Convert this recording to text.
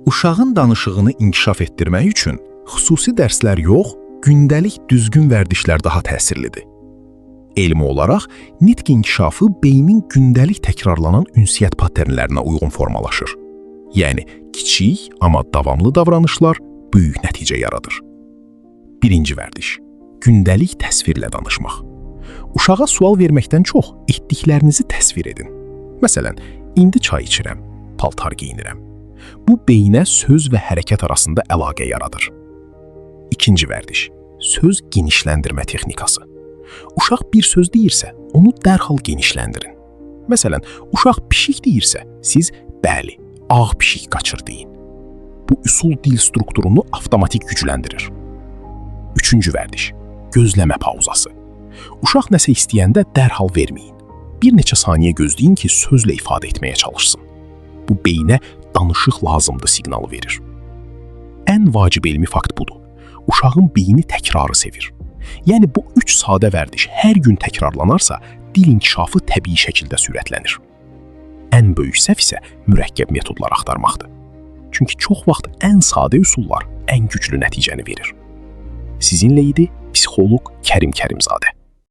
Uşağın danışığını inkişaf etdirmək üçün xüsusi dərslər yox, gündəlik düzgün vərdişlər daha təsirlidir. Elmi olaraq, nitq inkişafı beynin gündəlik təkrarlanan ünsiyyət paternlərinə uyğun formalaşır. Yəni, kiçik, amma davamlı davranışlar böyük nəticə yaradır. Birinci vərdiş, gündəlik təsvirlə danışmaq. Uşağa sual verməkdən çox etdiklərinizi təsvir edin. Məsələn, indi çay içirəm, paltar geyinirəm. Bu, beynə söz və hərəkət arasında əlaqə yaradır. İkinci vərdiş, söz genişləndirmə texnikası. Uşaq bir söz deyirsə, onu dərhal genişləndirin. Məsələn, uşaq pişik deyirsə, siz bəli, ağ pişik qaçır deyin. Bu, üsul dil strukturunu avtomatik gücləndirir. Üçüncü vərdiş, gözləmə pauzası. Uşaq nəsə istəyəndə dərhal verməyin. Bir neçə saniyə gözləyin ki, sözlə ifadə etməyə çalışsın. Bu, beynə danışıq lazımdır siqnalı verir. Ən vacib elmi fakt budur. Uşağın beyni təkrarı sevir. Yəni, bu 3 sadə vərdiş hər gün təkrarlanarsa, dil inkişafı təbii şəkildə sürətlənir. Ən böyük səhv isə mürəkkəb metodlar axtarmaqdır. Çünki çox vaxt ən sadə üsullar ən güclü nəticəni verir. Sizinlə idi psixoloq Kərim Kərimzadə.